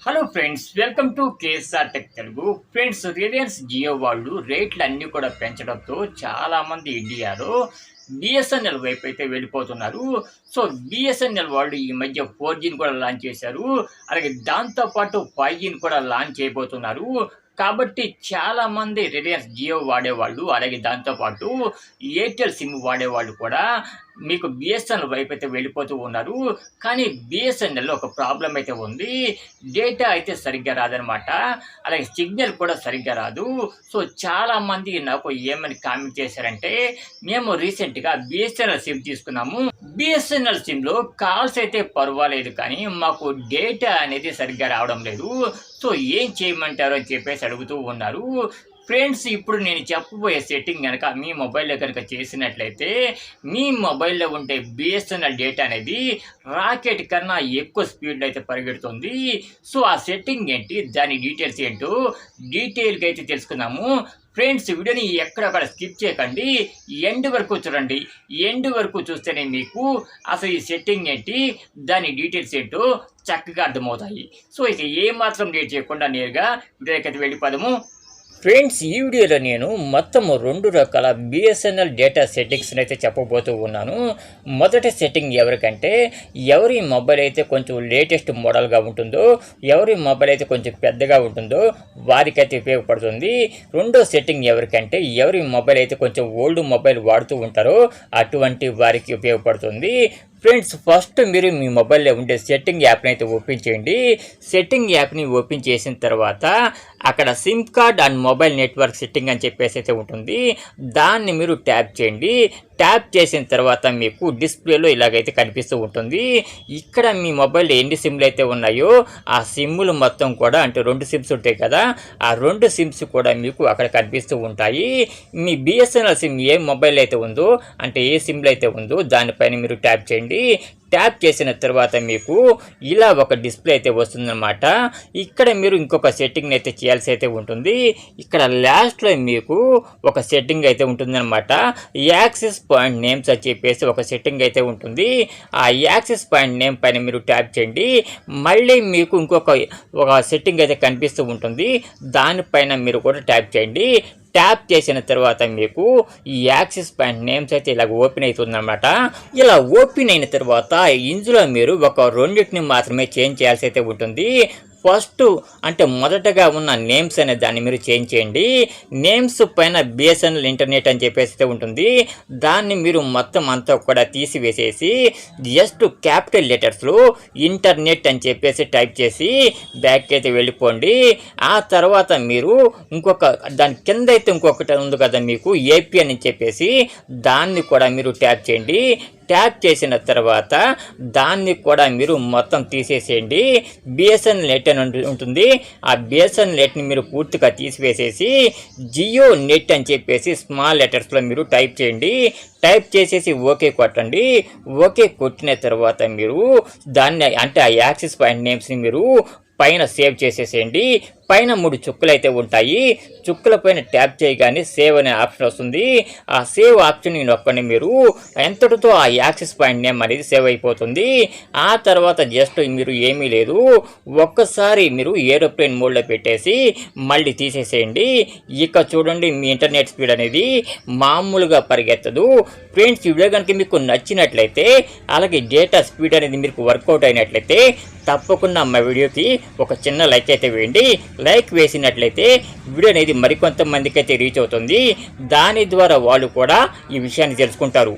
Hello friends, welcome to KSR tech Telugu. Friends, Reliance Jio వాళ్ళు రేట్లు అన్నీ కూడా పెంచడంతో చాలామంది ఇండియాలో బిఎస్ఎన్ఎల్ వైపు అయితే వెళ్ళిపోతున్నారు. సో బిఎస్ఎన్ఎల్ వాళ్ళు ఈ మధ్య 4Gని కూడా లాంచ్ చేశారు. అలాగే దాంతోపాటు 5Gని కూడా లాంచ్ చేయబోతున్నారు. కాబట్టి చాలామంది రిలయన్స్ జియో వాడేవాళ్ళు, అలాగే దాంతోపాటు ఎయిర్టెల్ సిమ్ వాడేవాళ్ళు కూడా మీకు బిఎస్ఎన్ఎల్ వైపు అయితే వెళ్ళిపోతూ ఉన్నారు. కానీ బిఎస్ఎన్ఎల్లో ఒక ప్రాబ్లం అయితే ఉంది. డేటా అయితే సరిగ్గా రాదనమాట. అలాగే సిగ్నల్ కూడా సరిగ్గా రాదు. సో చాలామంది నాకు ఏమని కామెంట్ చేశారంటే, మేము రీసెంట్గా బిఎస్ఎన్ఎల్ సిమ్ తీసుకున్నాము. బిఎస్ఎన్ఎల్ సిమ్లో కాల్స్ అయితే పర్వాలేదు, కానీ మాకు డేటా అనేది సరిగ్గా రావడం లేదు. సో ఏం చేయమంటారు అని చెప్పేసి అడుగుతూ ఉన్నారు. ఫ్రెండ్స్, ఇప్పుడు నేను చెప్పబోయే సెట్టింగ్ కనుక మీ మొబైల్లో కనుక చేసినట్లయితే మీ మొబైల్లో ఉండే బిఎస్ఎన్ఎల్ డేటా అనేది రాకెట్ కన్నా ఎక్కువ స్పీడ్లో అయితే పరిగెడుతుంది. సో ఆ సెట్టింగ్ ఏంటి, దాని డీటెయిల్స్ ఏంటో డీటెయిల్గా అయితే తెలుసుకుందాము. ఫ్రెండ్స్, వీడియోని ఎక్కడక్కడ స్కిప్ చేయకండి, ఎండ్ వరకు చూడండి. ఎండ్ వరకు చూస్తేనే మీకు అసలు ఈ సెట్టింగ్ ఏంటి, దాని డీటెయిల్స్ ఏంటో చక్కగా అర్థమవుతాయి. సో ఇక ఏమాత్రం లేట్ చేయకుండా నేరుగా వీడియోకి అయితే వెళ్ళిపోదాము. ఫ్రెండ్స్, ఈ వీడియోలో నేను మొత్తం 2 రకాల బిఎస్ఎన్ఎల్ డేటా సెట్టింగ్స్ని అయితే చెప్పబోతూ ఉన్నాను. మొదటి సెట్టింగ్ ఎవరికంటే, ఎవరి మొబైల్ అయితే కొంచెం లేటెస్ట్ మోడల్గా ఉంటుందో, ఎవరి మొబైల్ అయితే కొంచెం పెద్దగా ఉంటుందో వారికైతే ఉపయోగపడుతుంది. రెండో సెట్టింగ్ ఎవరికంటే, ఎవరి మొబైల్ అయితే కొంచెం ఓల్డ్ మొబైల్ వాడుతూ ఉంటారో అటువంటి వారికి ఉపయోగపడుతుంది. ఫ్రెండ్స్, ఫస్ట్ మీరు మీ మొబైల్లో ఉండే సెట్టింగ్ యాప్ని అయితే ఓపెన్ చేయండి. సెట్టింగ్ యాప్ని ఓపెన్ చేసిన తర్వాత అక్కడ SIM card and mobile network setting అని చెప్పేసి అయితే ఉంటుంది. దాన్ని మీరు ట్యాప్ చేయండి. ట్యాప్ చేసిన తర్వాత మీకు డిస్ప్లేలో ఇలాగైతే కనిపిస్తూ ఉంటుంది. ఇక్కడ మీ మొబైల్లో ఎన్ని సిమ్లు అయితే ఉన్నాయో ఆ సిమ్ములు మొత్తం కూడా, అంటే 2 సిమ్స్ ఉంటాయి కదా, ఆ 2 సిమ్స్ కూడా మీకు అక్కడ కనిపిస్తూ ఉంటాయి. మీ బిఎస్ఎన్ఎల్ సిమ్ ఏ మొబైల్ అయితే ఉందో, అంటే ఏ సిమ్లు అయితే ఉందో దానిపైన మీరు ట్యాప్ చేయండి. ట్యాప్ చేసిన తర్వాత మీకు ఇలా ఒక డిస్ప్లే అయితే వస్తుందన్నమాట. ఇక్కడ మీరు ఇంకొక సెట్టింగ్ అయితే చేయాల్సి అయితే ఉంటుంది. ఇక్కడ లాస్ట్లో మీకు ఒక సెట్టింగ్ అయితే ఉంటుందన్నమాట. యాక్సెస్ పాయింట్ నేమ్స్ అని చెప్పేసి ఒక సెట్టింగ్ అయితే ఉంటుంది. ఆ యాక్సెస్ పాయింట్ నేమ్ పైన మీరు ట్యాప్ చేయండి. మళ్ళీ మీకు ఒక సెట్టింగ్ అయితే కనిపిస్తూ ఉంటుంది. దానిపైన మీరు కూడా ట్యాప్ చేయండి. ట్యాప్ చేసిన తర్వాత మీకు ఈ యాక్సెస్ పాయింట్ నేమ్స్ అయితే ఇలా ఓపెన్ అవుతుందన్నమాట. ఇలా ఓపెన్ అయిన తర్వాత ఇందులో మీరు ఒక 2ని మాత్రమే చేంజ్ చేయాల్సి అయితే ఉంటుంది. ఫస్ట్ అంటే మొదటగా ఉన్న నేమ్స్ అనే దాన్ని మీరు చేంజ్ చేయండి. నేమ్స్ పైన బిఎస్ఎన్ఎల్ ఇంటర్నెట్ అని చెప్పేసి ఉంటుంది. దాన్ని మీరు మొత్తం అంతా కూడా తీసివేసేసి జస్ట్ క్యాపిటల్ లెటర్స్లో ఇంటర్నెట్ అని చెప్పేసి టైప్ చేసి బ్యాక్ అయితే వెళ్ళిపోండి. ఆ తర్వాత మీరు దాని కింద అయితే ఇంకొకటి ఉంది కదా మీకు ఏపీ అని చెప్పేసి, దాన్ని కూడా మీరు ట్యాప్ చేయండి. ట్యాప్ చేసిన తర్వాత దాన్ని కూడా మీరు మొత్తం తీసేసేయండి. బిఎస్ఎన్ఎల్ నెట్ అని ఉంటుంది. ఆ బిఎస్ఎన్ఎల్ నెట్ని మీరు పూర్తిగా తీసివేసేసి జియో నెట్ అని చెప్పేసి స్మాల్ లెటర్స్లో మీరు టైప్ చేయండి. టైప్ చేసేసి ఓకే కొట్టండి. ఓకే కొట్టిన తర్వాత మీరు దాన్ని, అంటే ఆ యాక్సెస్ పాయింట్ నేమ్స్ని మీరు పైన సేవ్ చేసేసేయండి. పైన 3 చుక్కలు అయితే ఉంటాయి. చుక్కల పైన ట్యాప్ చేయగానే సేవ్ అనే ఆప్షన్ వస్తుంది. ఆ సేవ్ ఆప్షన్ నొక్కండి. మీరు ఎంతటితో ఆ యాక్సెస్ పాయింట్ నేమ్ అనేది సేవ్ అయిపోతుంది. ఆ తర్వాత జస్ట్ మీరు ఏమీ లేదు, ఒక్కసారి మీరు ఏరోప్లేన్ మోడ్లో పెట్టేసి మళ్ళీ తీసేసేయండి. ఇక చూడండి, మీ ఇంటర్నెట్ స్పీడ్ అనేది మామూలుగా పరిగెత్తదు. ఫ్రెండ్స్, ఈ వీడియో కనుక మీకు నచ్చినట్లయితే, అలాగే డేటా స్పీడ్ అనేది మీకు వర్కౌట్ అయినట్లయితే తప్పకుండా మా వీడియోకి ఒక చిన్న లైక్ అయితే వేయండి. లైక్ వేసినట్లయితే వీడియో అనేది మరికొంతమందికి అయితే రీచ్ అవుతుంది. దాని ద్వారా వాళ్ళు కూడా ఈ విషయాన్ని తెలుసుకుంటారు.